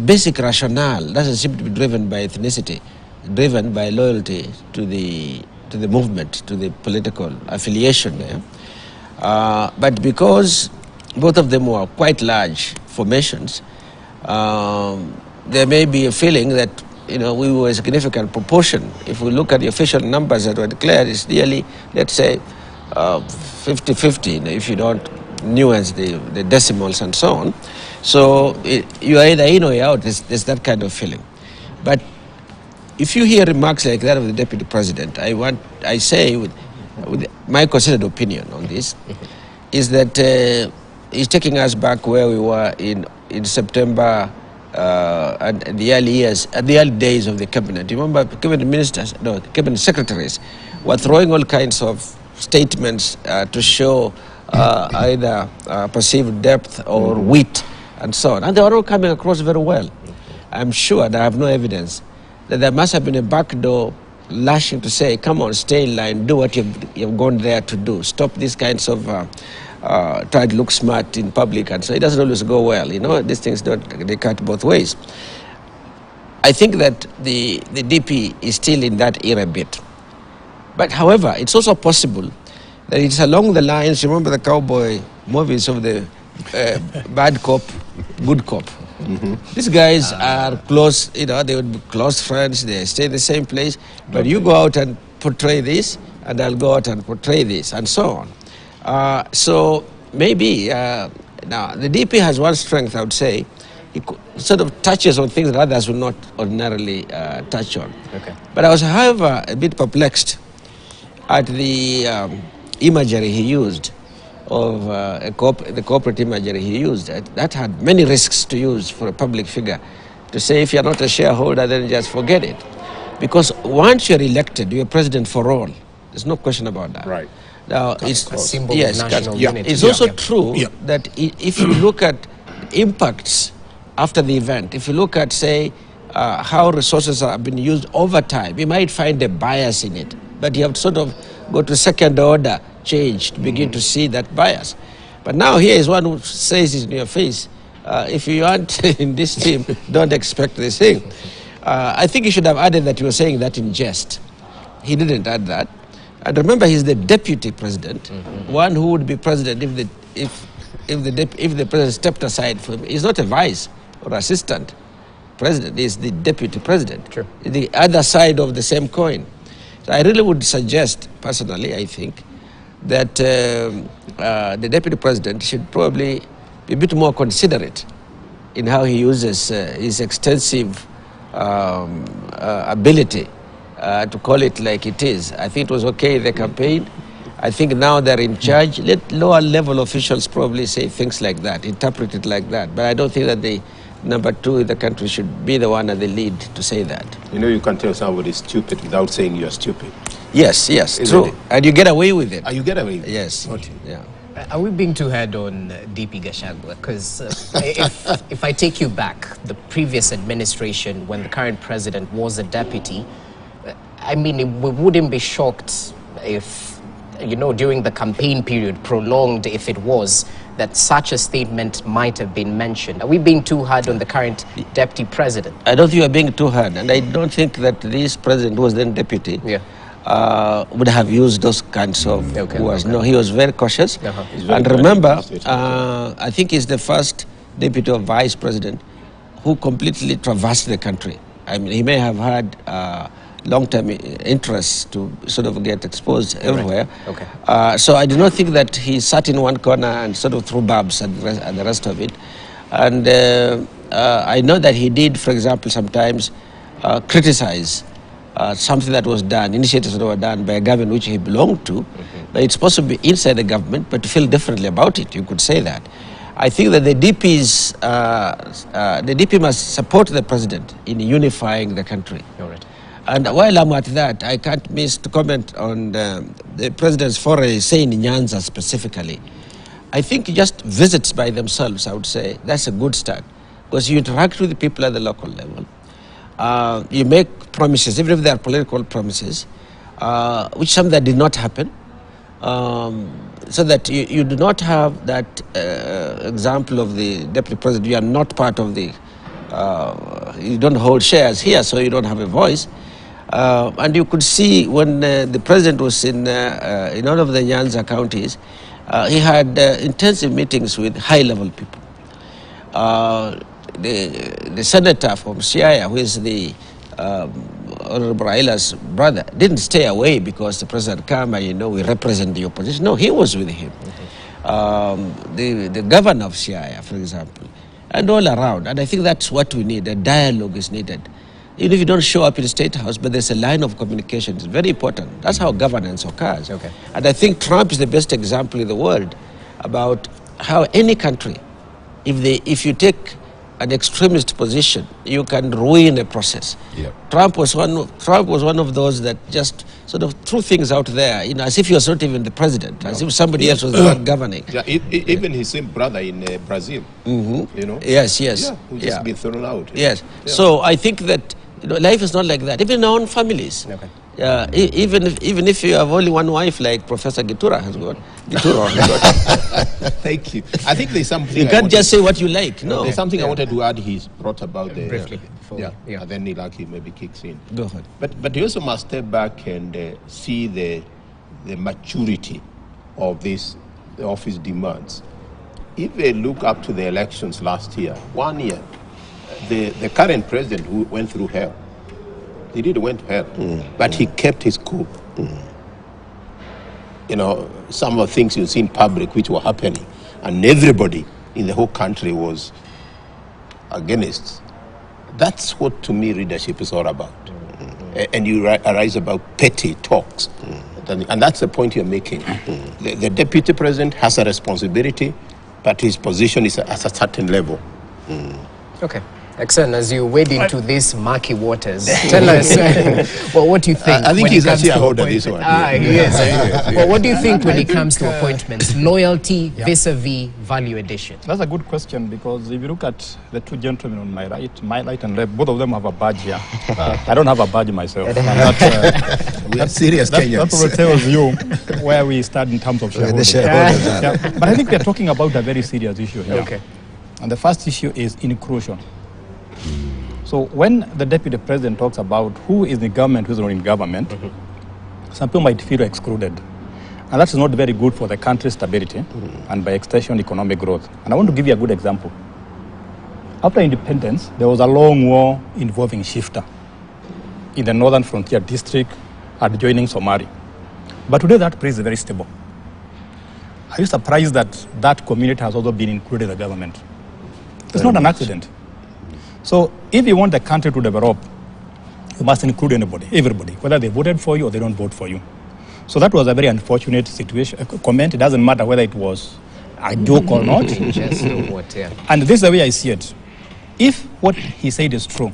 basic rationale doesn't seem to be driven by ethnicity, driven by loyalty to the movement, to the political affiliation there. But because both of them were quite large formations, there may be a feeling that we were a significant proportion. If we look at the official numbers that were declared, it's nearly, let's say, 50-50, if you don't nuance the decimals and so on. So you are either in or you're out. There's that kind of feeling. But if you hear remarks like that of the Deputy President, I say with my considered opinion on this, is that he's taking us back where we were in September and the early years, at the early days of the cabinet. You remember cabinet ministers, no, cabinet secretaries were throwing all kinds of statements to show either perceived depth or wit and so on. And they were all coming across very well. I'm sure, and I have no evidence, that there must have been a backdoor lashing to say, come on, stay in line, do what you've gone there to do. Stop these kinds of try to look smart in public, and so it doesn't always go well. These things they cut both ways. I think that the DP is still in that era a bit. But however, it's also possible that it's along the lines, remember the cowboy movies of the bad cop, good cop. These guys are close, they would be close friends, they stay in the same place, but you go out and portray this, and I'll go out and portray this, and so on. So maybe, now the DP has one strength, I would say. It sort of touches on things that others will not ordinarily touch on. Okay. But I was, however, a bit perplexed at the imagery he used of the corporate imagery he used. That had many risks to use for a public figure. To say if you're not a shareholder, then just forget it. Because once you're elected, you're president for all. There's no question about that. Right. Now, it's a symbol of national unity. It's also true that if you look at impacts after the event, if you look at, say, how resources have been used over time, you might find a bias in it. But you have to sort of go to second order change to begin to see that bias. But now here is one who says it in your face, if you aren't in this team, don't expect this thing. I think he should have added that you were saying that in jest. He didn't add that. And remember, he's the deputy president, one who would be president if the president stepped aside from him. He's not a vice or assistant president, he's the deputy president. True. The other side of the same coin. So I really would suggest, personally, I think, that the deputy president should probably be a bit more considerate in how he uses his extensive ability to call it like it is. I think it was okay in the campaign. I think now they're in charge. Let lower level officials probably say things like that, interpret it like that. But I don't think that the number two in the country should be the one at the lead to say that. You can tell somebody is stupid without saying you're stupid. Yes, true. And you get away with it. You get away with it? Yes. Okay. Yeah. Are we being too hard on DP Gachagua? Because if I take you back, the previous administration, when the current president was a deputy, I mean, we wouldn't be shocked if, during the campaign period, prolonged if it was, that such a statement might have been mentioned. Are we being too hard on the current deputy president? I don't think you're being too hard, and I don't think that this president, who was then deputy, would have used those kinds of words. No, he was very cautious. And remember, I think he's the first deputy or vice president who completely traversed the country. I mean, he may have had long-term interests to sort of get exposed everywhere. So I do not think that he sat in one corner and sort of threw barbs at the rest of it. And I know that he did, for example, sometimes criticize something that was done, initiatives that were done by a government which he belonged to. But it's possible to be inside the government, but to feel differently about it. You could say that. I think that the DP must support the president in unifying the country. And while I'm at that, I can't miss to comment on the president's foray, say in Nyanza specifically. I think just visits by themselves, I would say, that's a good start. Because you interact with the people at the local level. You make promises, even if they are political promises, which some that did not happen. So that you do not have that example of the deputy president. You are not part of the you don't hold shares here, so you don't have a voice. And you could see when the president was in one of the Nyanza counties, he had intensive meetings with high-level people. The senator from Siaya, who is the Honorable Raila's brother, didn't stay away because the president came and, we represent the opposition. No, he was with him. The governor of Siaya, for example, and all around. And I think that's what we need. A dialogue is needed. Even if you don't show up in the State House, but there's a line of communication. It's very important. That's how governance occurs. Okay. And I think Trump is the best example in the world about how any country, if you take an extremist position, you can ruin a process. Yep. Trump was one of those that just sort of threw things out there, as if he was not even the president, as if somebody else was the one governing. Yeah, even his same brother in Brazil, Yes. who's just been thrown out. Yes. Yeah. So I think that life is not like that. Even in our own families. Okay. Even if you have only one wife, like Professor Gitura has got. Thank you. I think there's something. You can't just say what you like. No. There's something I wanted to add. He's brought about the briefly. and then Nilaki maybe kicks in. Go ahead. But you also must step back and see the maturity of the office demands. If they look up to the elections last year, 1 year, the current president who went through hell, he did went to hell, but he kept his cool. Some of the things you see in public which were happening, and everybody in the whole country was against. That's what, to me, leadership is all about. And you arise about petty talks. And that's the point you're making. The deputy president has a responsibility, but his position is at a certain level. Okay. Excellent. As you wade into these murky waters, tell us, what do you think? I think he's actually a holder this one. Yes. Well, what do you think when it comes to appointments? Loyalty vis-a-vis value addition? That's a good question, because if you look at the two gentlemen on my right and left, both of them have a badge here. I don't have a badge myself. We are serious Kenyans. That probably tells you where we stand in terms of shareholders. But I think we are talking about a very serious issue here. Okay. And the first issue is inclusion. So when the deputy president talks about who is in government, who is not in government, some people might feel excluded. And that's not very good for the country's stability and by extension economic growth. And I want to give you a good example. After independence, there was a long war involving Shifta in the northern frontier district adjoining Somali. But today that place is very stable. Are you surprised that that community has also been included in the government? It's not an accident. So if you want the country to develop, you must include everybody, whether they voted for you or they don't vote for you. So that was a very unfortunate situation. Comment, it doesn't matter whether it was a joke or not. And this is the way I see it. If what he said is true,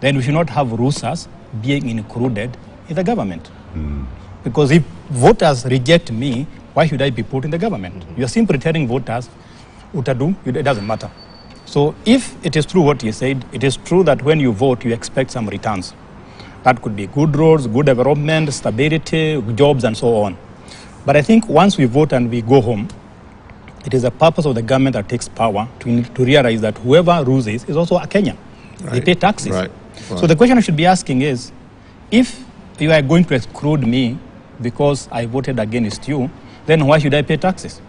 then we should not have Rusas being included in the government. Because if voters reject me, why should I be put in the government? You are simply telling voters, Utadu, it doesn't matter. So if it is true what he said, it is true that when you vote, you expect some returns. That could be good roads, good development, stability, jobs, and so on. But I think once we vote and we go home, it is the purpose of the government that takes power to realize that whoever rules is also a Kenyan. Right. They pay taxes. Right. So the question I should be asking is, if you are going to exclude me because I voted against you, then why should I pay taxes?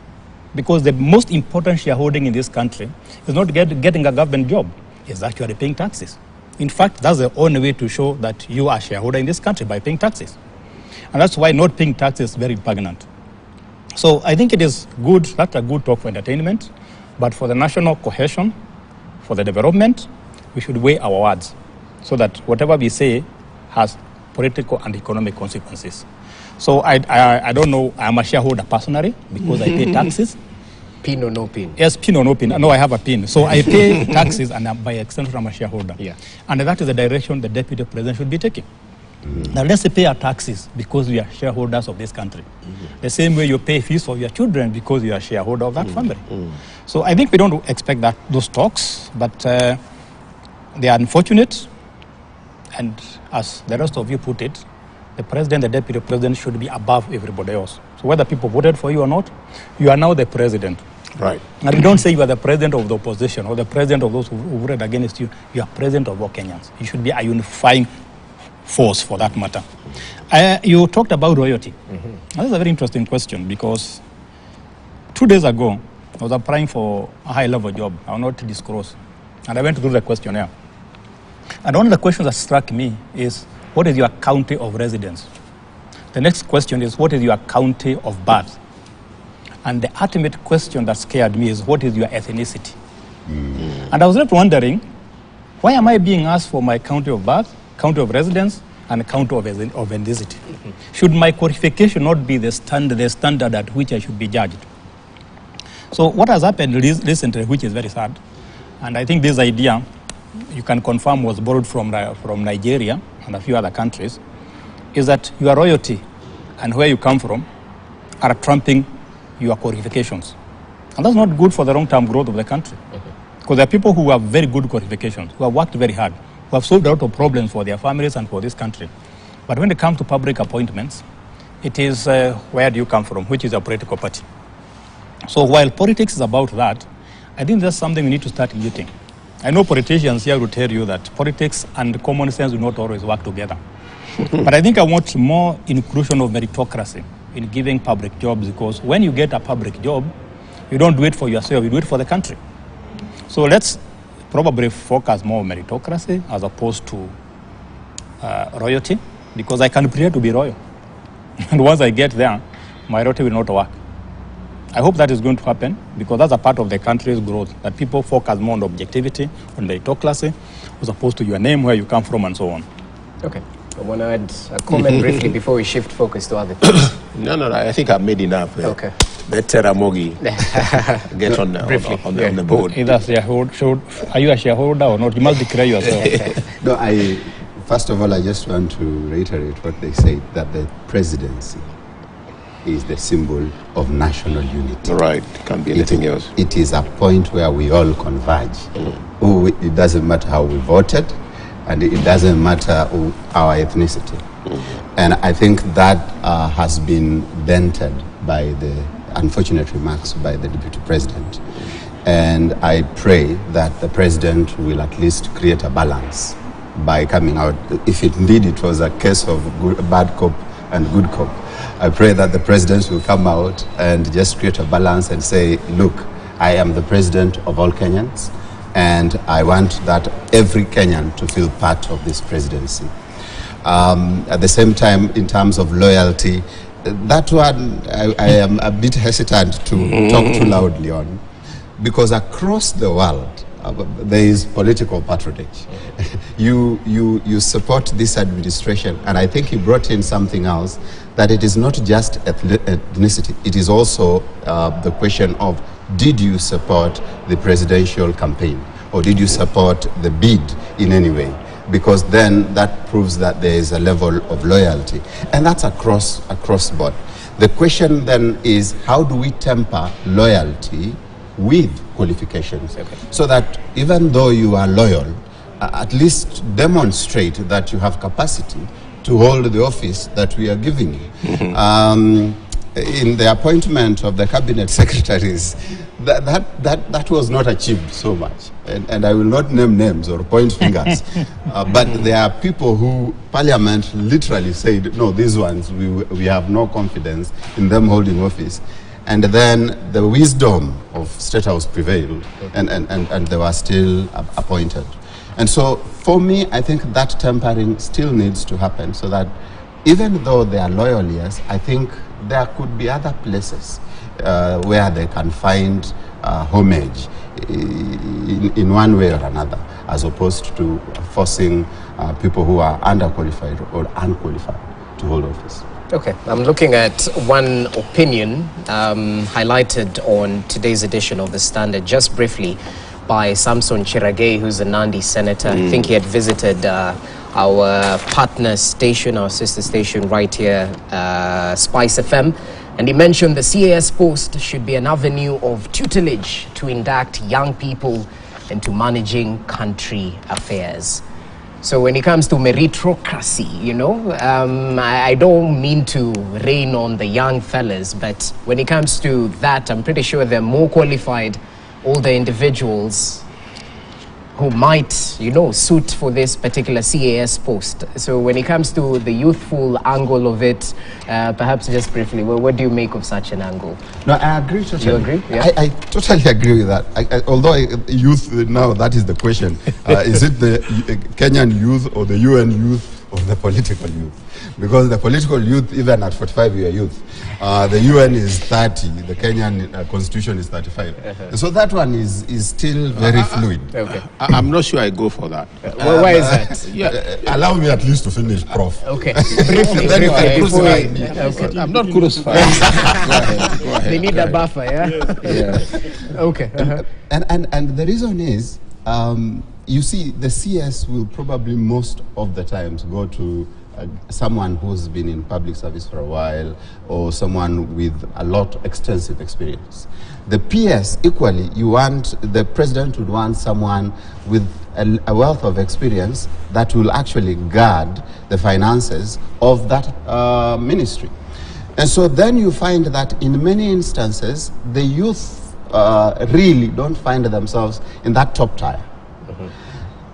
Because the most important shareholding in this country is not getting a government job, it's actually paying taxes. In fact, that's the only way to show that you are a shareholder in this country, by paying taxes. And that's why not paying taxes is very repugnant. So I think it is good, that's a good talk for entertainment, but for the national cohesion, for the development, we should weigh our words so that whatever we say has political and economic consequences. So I don't know, I'm a shareholder personally because I pay taxes. Pin or no pin? Yes, pin or no pin. No, I have a pin. So I pay taxes and by extension I'm a shareholder. Yeah. And that is the direction the deputy president should be taking. Now let's pay our taxes because we are shareholders of this country. The same way you pay fees for your children because you are a shareholder of that family. So I think we don't expect those talks, but they are unfortunate. And as the rest of you put it, the president, the deputy president should be above everybody else. So whether people voted for you or not, you are now the president. Right. And we don't say you are the president of the opposition or the president of those who voted against you. You are president of all Kenyans. You should be a unifying force for that matter. You talked about royalty. That's a very interesting question because 2 days ago, I was applying for a high-level job. I will not disclose. And I went through the questionnaire. And one of the questions that struck me is, what is your county of residence? The next question is, what is your county of birth? And the ultimate question that scared me is, what is your ethnicity? And I was left wondering, why am I being asked for my county of birth, county of residence, and county of ethnicity? Should my qualification not be the standard at which I should be judged? So what has happened recently, which is very sad, and I think this idea, you can confirm, was borrowed from Nigeria and a few other countries, is that your royalty and where you come from are trumping your qualifications. And that's not good for the long-term growth of the country. Because there are people who have very good qualifications, who have worked very hard, who have solved a lot of problems for their families and for this country. But when it comes to public appointments, it is where do you come from, which is a political party. So while politics is about that, I think that's something we need to start muting. I know politicians here will tell you that politics and common sense will not always work together. But I think I want more inclusion of meritocracy in giving public jobs, because when you get a public job, you don't do it for yourself, you do it for the country. So let's probably focus more on meritocracy as opposed to royalty, because I can pretend to be royal. And once I get there, my royalty will not work. I hope that is going to happen, because that's a part of the country's growth, that people focus more on objectivity, on meritocracy, as opposed to your name, where you come from, and so on. Okay. I want to add a comment briefly before we shift focus to other things. No, I think I've made enough. Okay. Let Ramogi get on the board. Are you a shareholder or not? You must declare yourself. No, first of all, I just want to reiterate what they said, that the presidency is the symbol of national unity. Right, can't be anything else. It is a point where we all converge. It doesn't matter how we voted, and it doesn't matter our ethnicity. And I think that has been dented by the unfortunate remarks by the Deputy President. And I pray that the President will at least create a balance by coming out. If indeed it was a case of bad cop and good cop, I pray that the President will come out and just create a balance and say, look, I am the President of all Kenyans, and I want that every Kenyan to feel part of this presidency. At the same time, in terms of loyalty, that one I am a bit hesitant to talk too loudly on, because across the world there is political patronage. You support this administration, and I think he brought in something else, that it is not just ethnicity, it is also the question of, did you support the presidential campaign, or did you support the bid in any way? Because then that proves that there is a level of loyalty, and that's across board. The question then is, how do we temper loyalty with qualifications, so that even though you are loyal, at least demonstrate that you have capacity to hold the office that we are giving you. In the appointment of the cabinet secretaries, that was not achieved so much. And I will not name names or point fingers, but there are people who Parliament literally said, no, these ones, we have no confidence in them holding office. And then the wisdom of State House prevailed, and they were still appointed. And so for me, I think that tempering still needs to happen, so that even though they are loyal, yes, I think there could be other places where they can find homage in one way or another, as opposed to forcing people who are underqualified or unqualified to hold office. Okay, I'm looking at one opinion highlighted on today's edition of The Standard, just briefly, by Samson Chiragei, who's a Nandi senator. I think he had visited our partner station, our sister station right here, Spice FM. And he mentioned the CAS post should be an avenue of tutelage to induct young people into managing country affairs. So when it comes to meritocracy, you know, I don't mean to rain on the young fellas, but when it comes to that, I'm pretty sure they're more qualified, older individuals who might, you know, suit for this particular CAS post. So when it comes to the youthful angle of it, perhaps just briefly, what do you make of such an angle? No, I agree totally. You agree? Yeah. I totally agree with that. Although youth, now that is the question. Is it the Kenyan youth or the UN youth or the political youth? Because the political youth, even at 45, you are youth. The UN is 30, the Kenyan constitution is 35. So that one is still very fluid. Okay. I'm not sure I go for that. Why is that? Allow me at least to finish, Prof. Okay. Briefly. Okay. I'm not crucified. Go ahead. They need a buffer, yeah? Yeah. Okay. And the reason is, you see, the CS will probably most of the times go to someone who's been in public service for a while, or someone with a lot extensive experience. The PS, equally, the president would want someone with a wealth of experience that will actually guard the finances of that ministry. And so then you find that in many instances, the youth really don't find themselves in that top tier.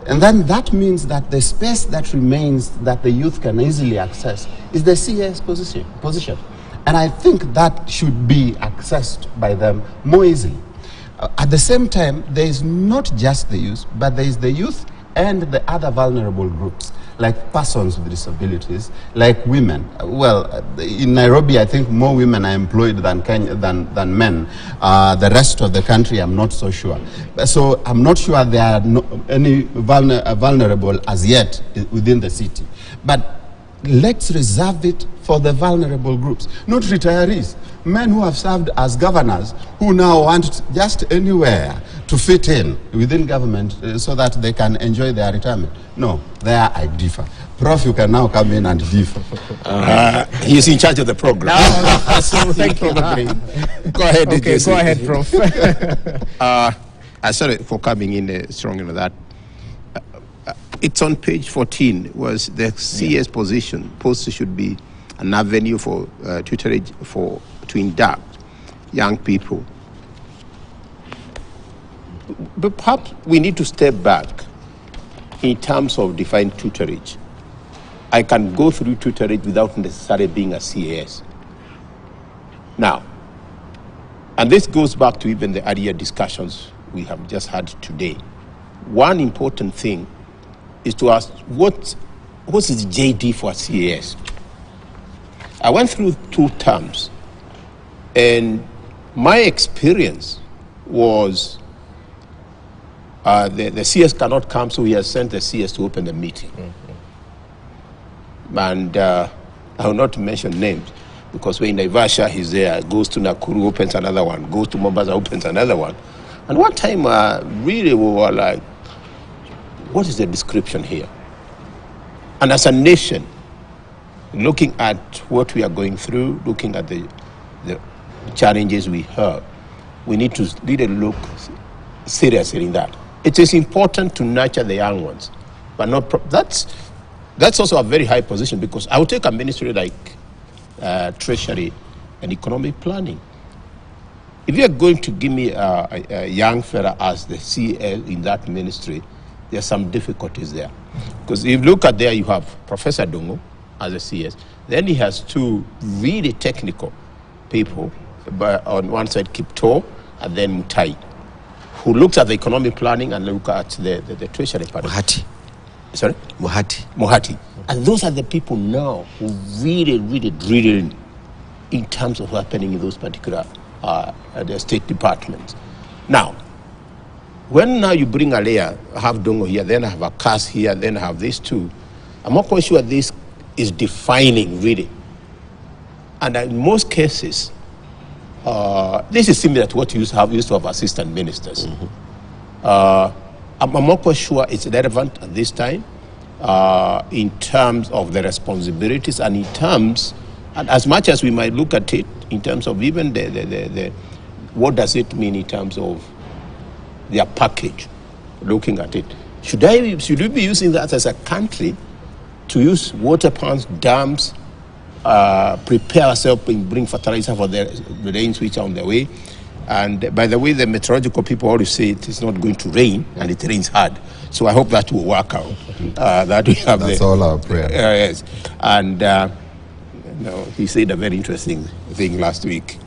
And then that means that the space that remains that the youth can easily access is the CS position. And I think that should be accessed by them more easily. At the same time, there is not just the youth, but there is the youth and the other vulnerable groups, like persons with disabilities, like women. Well, in Nairobi, I think more women are employed than men. The rest of the country, I'm not so sure. So I'm not sure there are any vulnerable as yet within the city. But let's reserve it for the vulnerable groups, not retirees. Men who have served as governors, who now want just anywhere to fit in within government so that they can enjoy their retirement. No, there I differ. Prof, you can now come in and differ. He's in charge of the program. So thank you. Go ahead. Okay, go ahead, Prof. Sorry for coming in strong into that. It's on page 14, was the CS position. Post should be an avenue for tutorage to induct young people. But perhaps we need to step back in terms of defined tutorage. I can go through tutorage without necessarily being a CAS. Now, and this goes back to even the earlier discussions we have just had today. One important thing is to ask, what is JD for a CAS? I went through 2 terms, and my experience was the CS cannot come, so he has sent the CS to open the meeting. And I will not mention names, because when Naivasha he's there, goes to Nakuru, opens another one, goes to Mombasa, opens another one. And one time, really we were like, what is the description here? And as a nation, looking at what we are going through, looking at the challenges we have, we need to really look seriously in that. It is important to nurture the young ones, but not that's also a very high position, because I would take a ministry like Treasury and Economic Planning. If you are going to give me a young fella as the CL in that ministry, there are some difficulties there. Because if you look at there, you have Professor Dongo as a CS. Then he has 2 really technical people, but on one side Kipto and then Mutai, who looks at the economic planning and look at the treasury part. Mohati. Sorry? Mohati. And those are the people now who really drill in terms of what's happening in those particular the state departments. Now, when now you bring a layer, have Dongo here, then I have a CAS here, then I have these 2, I'm not quite sure this is defining really. And in most cases, this is similar to what you used to have assistant ministers. I'm not quite sure it's relevant at this time in terms of the responsibilities and in terms, and as much as we might look at it in terms of even the what does it mean in terms of their package, looking at it. Should we be using that as a country to use water pumps, dams, prepare ourselves and bring fertilizer for the rains which are on the way? And by the way, the meteorological people always say it is not going to rain, and it rains hard. So I hope that will work out. That we have. That's all our prayer. Yes, and he said a very interesting thing last week.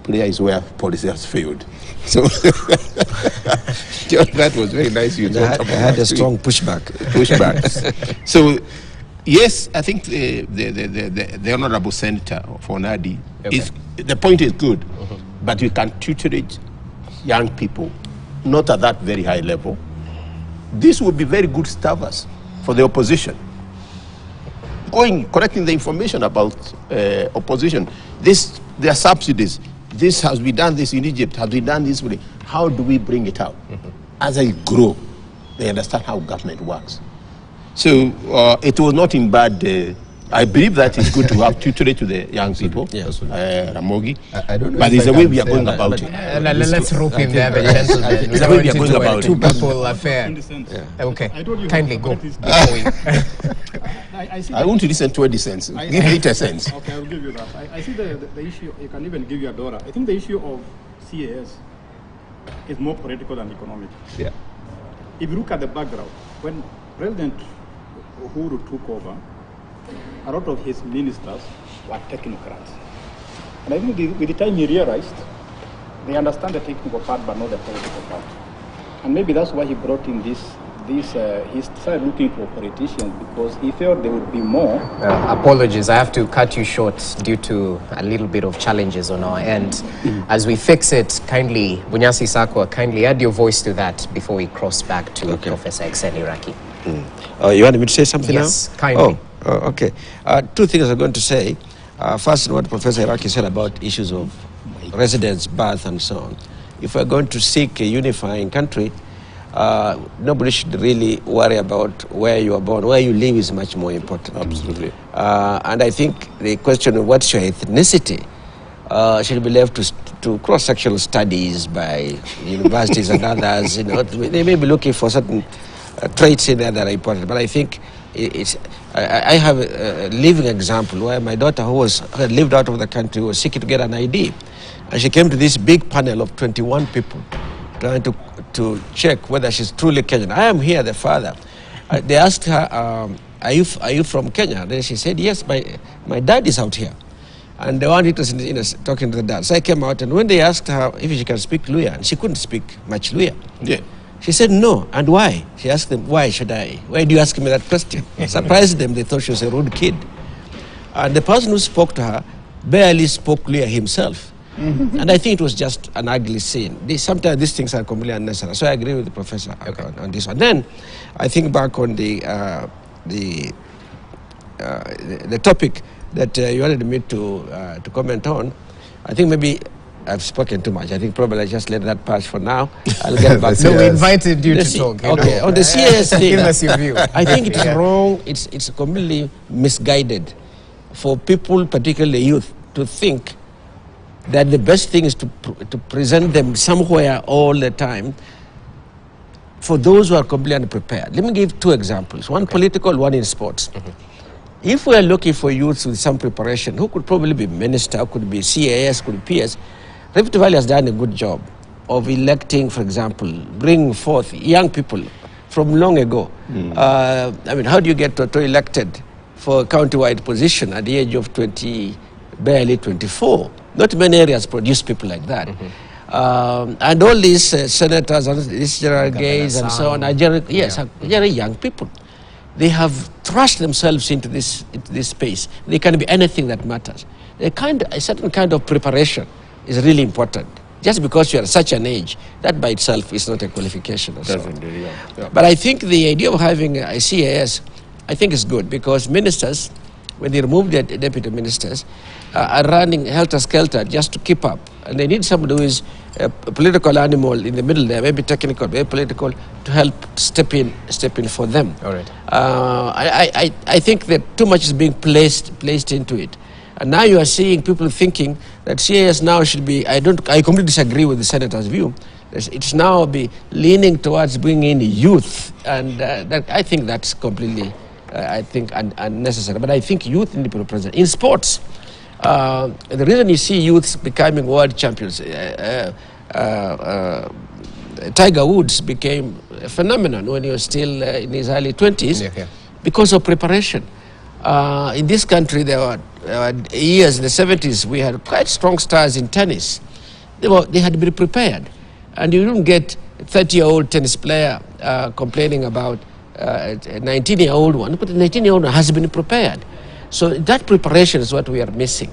Prayer is where policy has failed. So that was very nice. You had a strong pushback. So yes, I think the Honorable Senator for Nadi the point is good, but we can tutorage young people, not at that very high level. This would be very good staffers for the opposition. Collecting the information about opposition. There are subsidies. This has been done this in Egypt, has been done this way. How do we bring it out? As they grow, they understand how government works. So it was not in bad. I believe that it's good to have tutorage to the young people, Ramogi. I don't know, but there's a way we are going about it. Let's rope in there, the gentleman. There's a way we are going about it. Two-people affair. Okay, kindly go. I want to listen 20 cents. Give 80 cents. Okay, I will give you that. I see the issue, you can even give you a dollar. I think the issue of CAS is more political than economic. Yeah. If you look at the background, when President Uhuru took over, a lot of his ministers were technocrats. And I think with the time he realized, they understand the technical part but not the political part. And maybe that's why he brought in he started looking for politicians, because he felt there would be more. Apologies, I have to cut you short due to a little bit of challenges on our end. As we fix it, kindly, Bunyasi Sakwa, kindly add your voice to that before we cross back to Professor Excel Iraqi. You wanted me to say something now? Yes, kindly. Okay. Two things I'm going to say. First, what Professor Iraqi said about issues of residence, birth, and so on. If we're going to seek a unifying country, nobody should really worry about where you are born. Where you live is much more important. Absolutely. And I think the question of what's your ethnicity should be left to cross-sectional studies by universities and others. They may be looking for certain traits in there that are important. But I think I have a living example where my daughter, who had lived out of the country, was seeking to get an ID. And she came to this big panel of 21 people trying to check whether she's truly Kenyan. I am here, the father. They asked her, are you from Kenya? Then she said, yes, my dad is out here. And they weren't interested in talking to the dad. So I came out, and when they asked her if she can speak Luya, and she couldn't speak much Luya. Yeah. She said, no. And why? She asked them, why do you ask me that question? Surprised them. They thought she was a rude kid. And the person who spoke to her barely spoke Luya himself. And I think it was just an ugly scene. Sometimes these things are completely unnecessary. So I agree with the professor on this one. Then I think back on the topic that you wanted me to comment on. I think maybe I've spoken too much. I think probably I just let that pass for now. I'll get back to No, we invited you to talk. Okay, on the CAS thing, give us your view. I think it's wrong. It's completely misguided for people, particularly youth, to think that the best thing is to present them somewhere all the time for those who are completely unprepared. Let me give two examples, one political, one in sports. If we are looking for youths with some preparation, who could probably be minister, could be CAS, could be PS, Rift Valley has done a good job of electing, for example, bringing forth young people from long ago. How do you get to elected for a county-wide position at the age of barely 24? Not many areas produce people like that. And all these senators, and these general gays and so on, are very young people. They have thrust themselves into this space. They can be anything that matters. A certain kind of preparation is really important. Just because you are at such an age, that by itself is not a qualification. But I think the idea of having a CAS, I think is good, because ministers, when they remove their deputy ministers, are running helter-skelter just to keep up. And they need somebody who is a political animal in the middle there, maybe technical, maybe political, to help step in for them. All right. I think that too much is being placed into it. And now you are seeing people thinking that CAS now should be, I completely disagree with the senator's view, It's now leaning towards bringing in youth, and I think that's completely, unnecessary. But I think youth in the president. In sports, the reason you see youths becoming world champions, Tiger Woods became a phenomenon when he was still in his early 20s because of preparation. In this country, there were years in the 70s, we had quite strong stars in tennis. They had been prepared. And you don't get a 30-year-old tennis player complaining about a 19-year-old one, but the 19-year-old one has been prepared. So that preparation is what we are missing.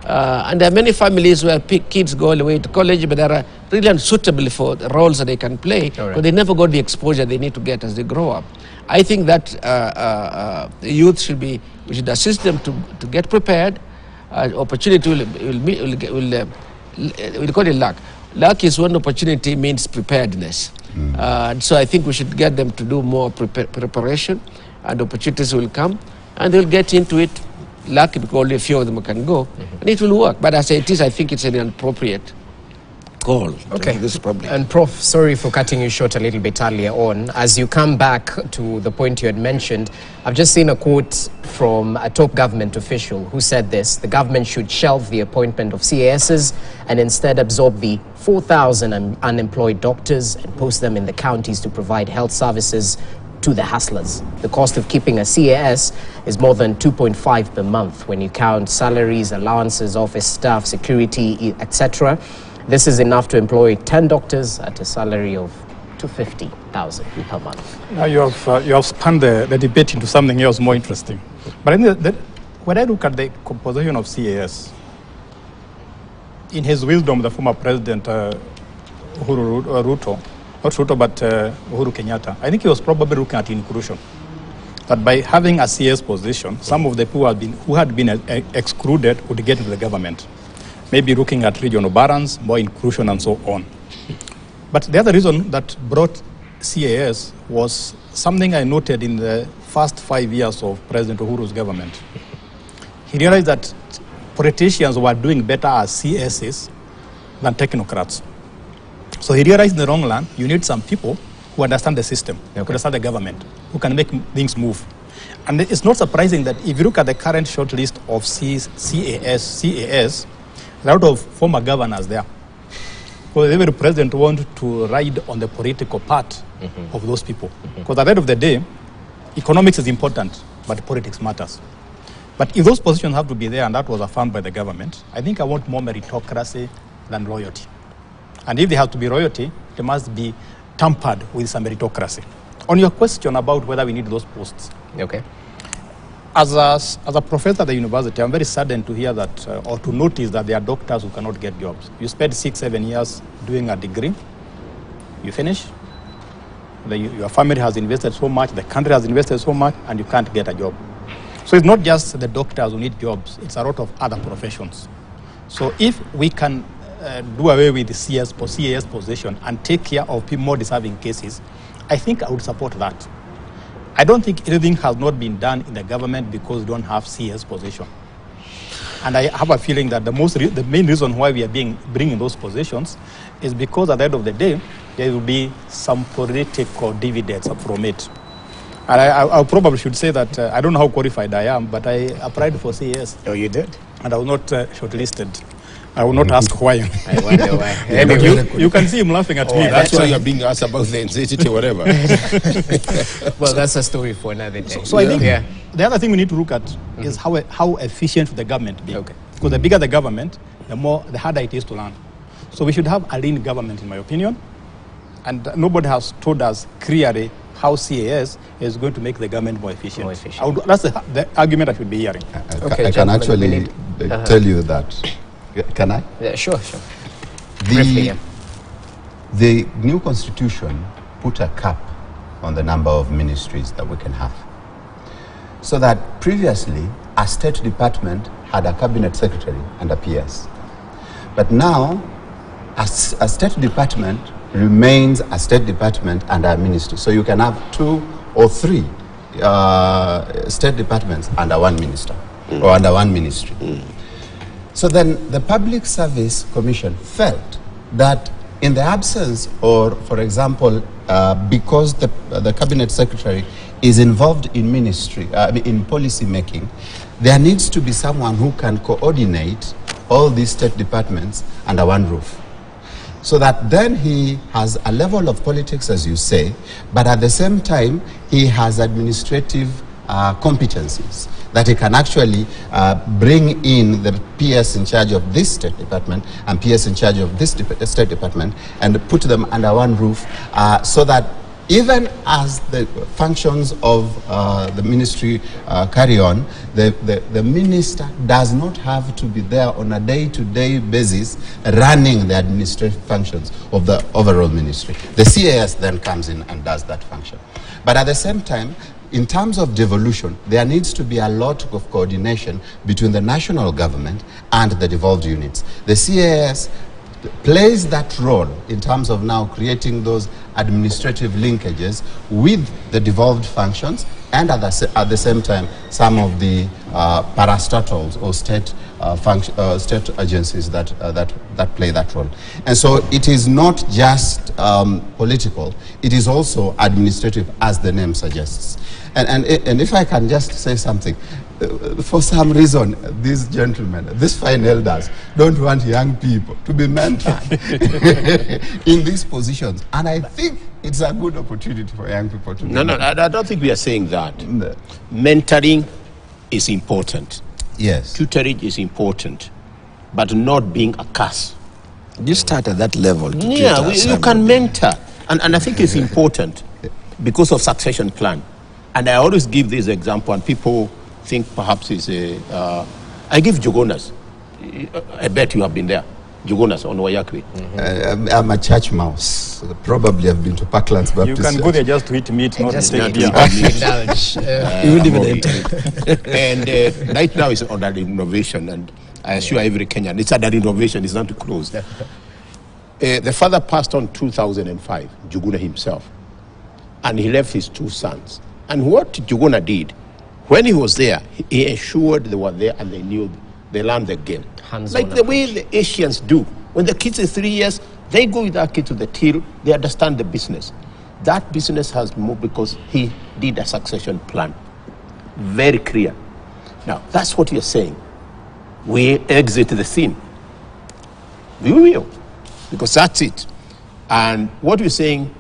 And there are many families where kids go all the way to college, but they are really unsuitable for the roles that they can play, because they never got the exposure they need to get as they grow up. I think that the youth we should assist them to get prepared. Opportunity we'll call it luck. Luck is one opportunity, means preparedness. So I think we should get them to do more preparation, and opportunities will come, and they'll get into it. Luck, because only a few of them can go, and it will work. But as it is, I think it's an inappropriate call to this problem. And Prof, sorry for cutting you short a little bit earlier on. As you come back to the point you had mentioned, I've just seen a quote from a top government official who said this: the government should shelve the appointment of CASs and instead absorb the 4,000 unemployed doctors and post them in the counties to provide health services to the hustlers. The cost of keeping a CAS is more than 2.5 per month when you count salaries, allowances, office staff, security, etc. This is enough to employ 10 doctors at a salary of 250,000 per month. Now you have spun the debate into something else more interesting. But when I look at the composition of CAS, in his wisdom, the former President Ruto, not Ruto, but Uhuru Kenyatta, I think he was probably looking at inclusion. That by having a CS position, some of the people who had been excluded would get into the government. Maybe looking at regional balance, more inclusion, and so on. But the other reason that brought CAS was something I noted in the first 5 years of President Uhuru's government. He realized that politicians were doing better as CSs than technocrats. So he realized in the long run, you need some people who understand the system, who understand the government, who can make things move. And it's not surprising that if you look at the current short list of CAS, a lot of former governors there. Because every president wants to ride on the political part of those people. Because at the end of the day, economics is important, but politics matters. But if those positions have to be there, and that was affirmed by the government, I think I want more meritocracy than loyalty. And if they have to be royalty, they must be tampered with some meritocracy. On your question about whether we need those posts. As a professor at the university, I'm very saddened to hear that, or to notice that there are doctors who cannot get jobs. You spend 6-7 years doing a degree, you finish, your family has invested so much, the country has invested so much, and you can't get a job. So it's not just the doctors who need jobs, it's a lot of other professions. So if we can do away with the CAS position and take care of people more deserving cases, I think I would support that. I don't think anything has not been done in the government because we don't have CS position. And I have a feeling that the main reason why we are bringing those positions is because at the end of the day, there will be some political dividends from it. And I probably should say that I don't know how qualified I am, but I applied for CS. Oh, you did? And I was not shortlisted. I will not ask why. I wonder why. You can see him laughing at me. That's why you're being asked about the ethnicity, whatever. Well, that's a story for another day. So I think the other thing we need to look at is how efficient the government be. Because the bigger the government, the harder it is to run. So we should have a lean government, in my opinion. And nobody has told us clearly how CAS is going to make the government more efficient. That's the argument I should be hearing. I can actually tell you that. Can I? Yeah, sure. The new constitution put a cap on the number of ministries that we can have. So that previously, a State Department had a cabinet secretary and a PS. But now, a State Department remains a State Department and a ministry. So you can have 2 or 3 State Departments under one minister or under one ministry. So then the Public Service Commission felt that In the absence, or for example, because the cabinet secretary is involved in ministry, in policy making, there needs to be someone who can coordinate all these state departments under one roof. So that then he has a level of politics, as you say, but at the same time, he has administrative competencies that he can actually bring in the PS in charge of this state department and PS in charge of this state department and put them under one roof so that even as the functions of the ministry carry on, the minister does not have to be there on a day-to-day basis running the administrative functions of the overall ministry. The CAS then comes in and does that function. But at the same time, in terms of devolution, there needs to be a lot of coordination between the national government and the devolved units. The CAS plays that role in terms of now creating those administrative linkages with the devolved functions, and at the same time some of the parastatals or state agencies that play that role. And so it is not just political, it is also administrative, as the name suggests. And if I can just say something, for some reason, these gentlemen, these fine elders, don't want young people to be mentored in these positions. And I think it's a good opportunity for young people to be mentored. I don't think we are saying that. No. Mentoring is important. Yes. Tutorage is important, but not being a curse. You start at that level. Yeah, you can mentor. And I think it's important because of succession plan. And I always give this example, and people think perhaps it's a... I give Jogonas. I bet you have been there. Jogonas on Wayakwe. I'm a church mouse. Probably have been to Parklands Baptist. You can go there just to eat meat, not just to take beer. And right now it's under renovation, and I assure every Kenyan, it's under renovation, it's not closed. The father passed on 2005, Juguna himself, and he left his 2 sons. And what Juguna did, when he was there, he ensured they were there and they knew, they learned the game. Like the way the Asians do. When the kids are 3 years, they go with that kid to the till, they understand the business. That business has moved because he did a succession plan. Very clear. Now, that's what you're saying. We exit the scene. We will, because that's it. And what you're saying,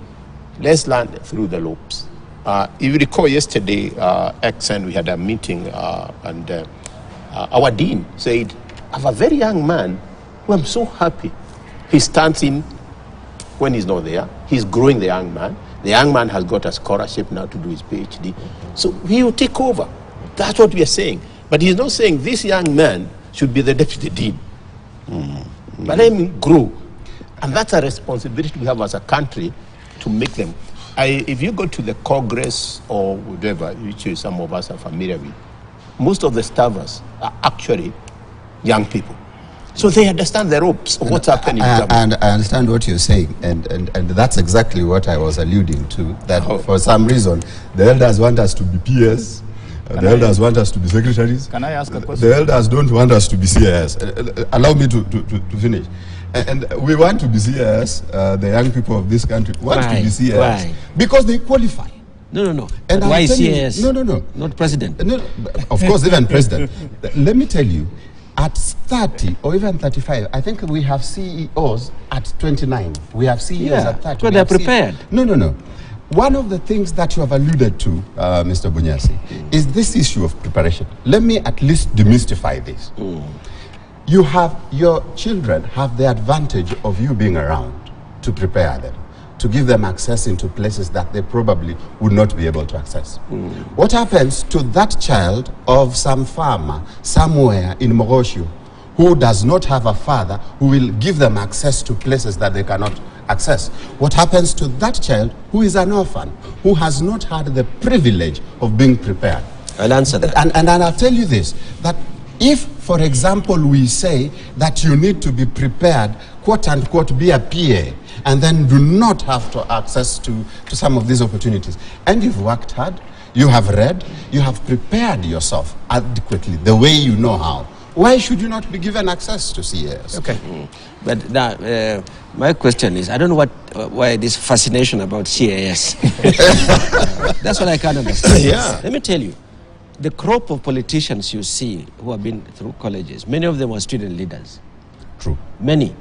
let's learn through the loops. If you recall yesterday, we had a meeting, and our dean said, I have a very young man who I'm so happy. He stands in when he's not there. He's growing the young man. The young man has got a scholarship now to do his PhD. So he will take over. That's what we are saying. But he's not saying this young man should be the deputy dean. But let him grow. And that's a responsibility we have as a country to make them. If you go to the Congress or whatever, which some of us are familiar with, most of the staffers are actually young people. So they understand the ropes of what's happening. And I understand what you're saying, and that's exactly what I was alluding to, that for some reason, the elders want us to be peers, the elders want us to be secretaries. Can I ask a question? The elders don't want us to be CIS. Allow me to finish. And we want to be CIS, the young people of this country want to be CIS. Why? Because they qualify. No. And why CIS? No. Not president. No, of course, even president. Let me tell you, at 30 or even 35, I think we have CEOs at 29. We have CEOs at 30. But they're prepared. No. One of the things that you have alluded to, Mr. Bunyasi, is this issue of preparation. Let me at least demystify this. Your children have the advantage of you being around to prepare them, to give them access into places that they probably would not be able to access. What happens to that child of some farmer somewhere in Mogoshu who does not have a father who will give them access to places that they cannot access? What happens to that child who is an orphan, who has not had the privilege of being prepared? I'll answer that. And I'll tell you this, that if, for example, we say that you need to be prepared, quote unquote, be a PA, and then do not have to access to some of these opportunities, and you've worked hard, you have read, you have prepared yourself adequately, the way you know how, why should you not be given access to CAS? Okay. But now, my question is, I don't know why this fascination about CAS. That's what I can't understand. Yeah. Let me tell you, the crop of politicians you see who have been through colleges, many of them were student leaders. True. Many.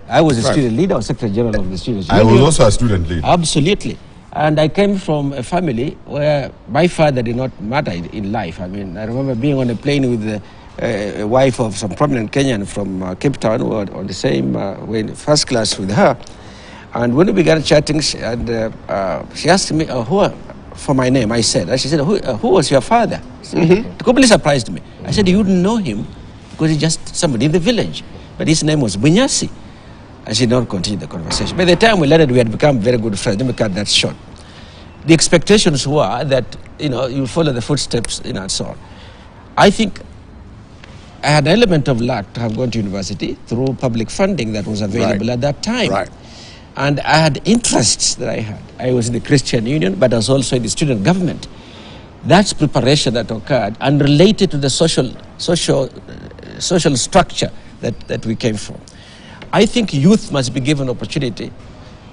I was a student leader, I was Secretary General of the Students' I Union. was also a student leader. Absolutely. And I came from a family where my father did not matter in life. I mean, I remember being on a plane with a wife of some prominent Kenyan from Cape Town, who were on the same first class with her. And when we began chatting, she asked me for my name. I said, and she said, who was your father? It completely surprised me. I said, you wouldn't know him because he's just somebody in the village. But his name was Bunyasi. And she did not continue the conversation. By the time we learned, we had become very good friends. Let me cut that short. The expectations were that, you follow the footsteps, and so on. I think I had an element of luck to have gone to university through public funding that was available at that time. Right. And I had interests that I had. I was in the Christian Union, but I was also in the student government. That's preparation that occurred and related to the social structure that we came from. I think youth must be given opportunity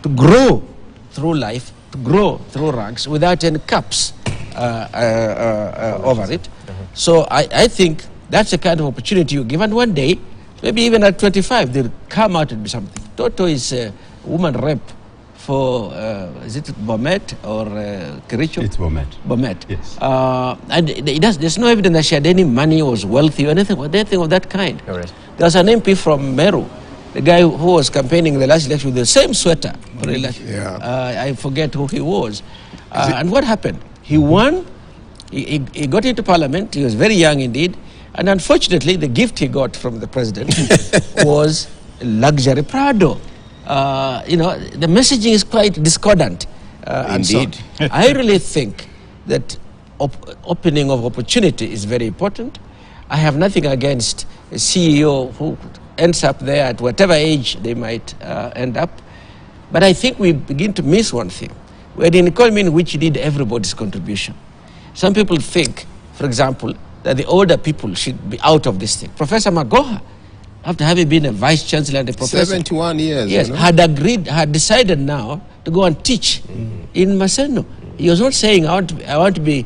to grow through life, to grow through ranks without any caps over it. So I think that's the kind of opportunity you give. And one day, maybe even at 25, they'll come out and do something. Toto is a woman rep for, is it Bomet or Kericho? It's Bomet. Bomet. Yes. And there's no evidence that she had any money or was wealthy or anything of that kind. Correct. There was an MP from Meru, the guy who was campaigning in the last election with the same sweater. I forget who he was. And what happened? He won, he got into parliament, he was very young indeed, and unfortunately the gift he got from the president was a luxury Prado. The messaging is quite discordant. Indeed. So I really think that opening of opportunity is very important. I have nothing against a CEO who ends up there at whatever age they might end up. But I think we begin to miss one thing. We're in an economy in which you need everybody's contribution. Some people think, for example, that the older people should be out of this thing. Professor Magoha, after having been a vice chancellor and a professor, 71 years. yes, had decided now to go and teach in Maseno. He was not saying, I want to be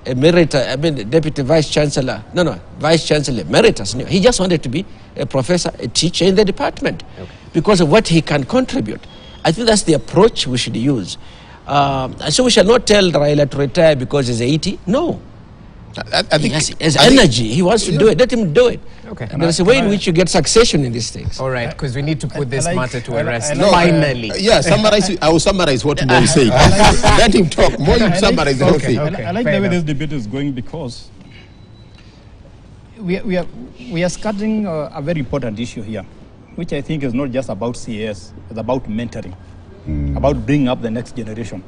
deputy vice chancellor. No, vice chancellor emeritus. No, he just wanted to be a professor, a teacher in the department because of what he can contribute. I think that's the approach we should use. So we shall not tell Raila to retire because he's 80. No. I think he has energy. He wants to do it. Let him do it. Okay. There's a way in which you get succession in these things. All right, because we need to put this matter to a rest. No, Finally. I will summarize what Mo is saying. Let him talk. Mo, you summarize the whole thing. I like the way this debate is going because we are starting a very important issue here, which I think is not just about CAS, it's about mentoring, about bringing up the next generation.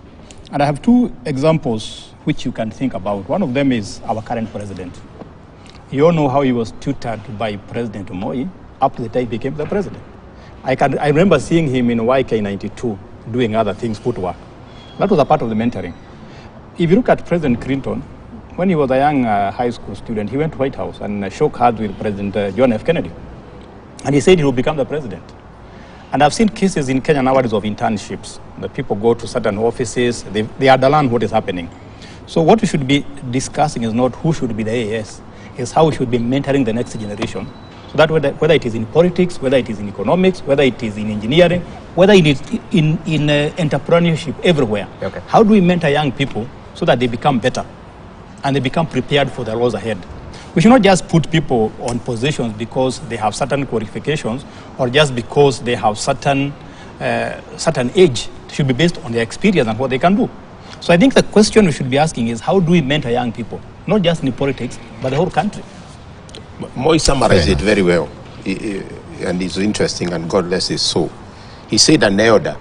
And I have two examples which you can think about. One of them is our current president. You all know how he was tutored by President Moi up to the time he became the president. I remember seeing him in YK92 doing other things, footwork. That was a part of the mentoring. If you look at President Clinton, when he was a young high school student, he went to White House and shook hands with President John F. Kennedy. And he said he will become the president. And I've seen cases in Kenya nowadays of internships. The people go to certain offices, they understand what is happening. So what we should be discussing is not who should be the AAS, it's how we should be mentoring the next generation. So that whether it is in politics, whether it is in economics, whether it is in engineering, whether it is in entrepreneurship, everywhere. Okay. How do we mentor young people so that they become better and they become prepared for the roles ahead? We should not just put people on positions because they have certain qualifications or just because they have certain age. It should be based on their experience and what they can do. So I think the question we should be asking is how do we mentor young people, not just in politics, but the whole country? Moi summarized it very well, and it's interesting, and God bless his soul. He said an elder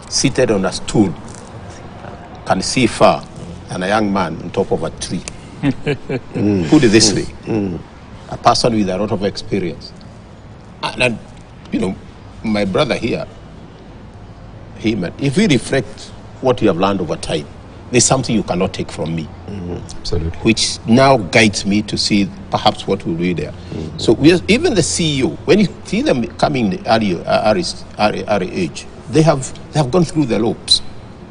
seated on a stool can see far than a young man on top of a tree. Put it this way, a person with a lot of experience. And my brother here, if we reflect what you have learned over time, there's something you cannot take from me. Absolutely. Which now guides me to see perhaps what will be there. So even the CEO, when you see them coming in the early age, they have gone through the loops.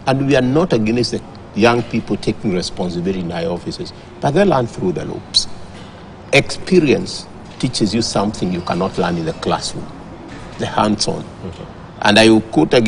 And we are not against the young people taking responsibility in high offices, but they learn through the loops. Experience teaches you something you cannot learn in the classroom, the hands-on. And I will quote again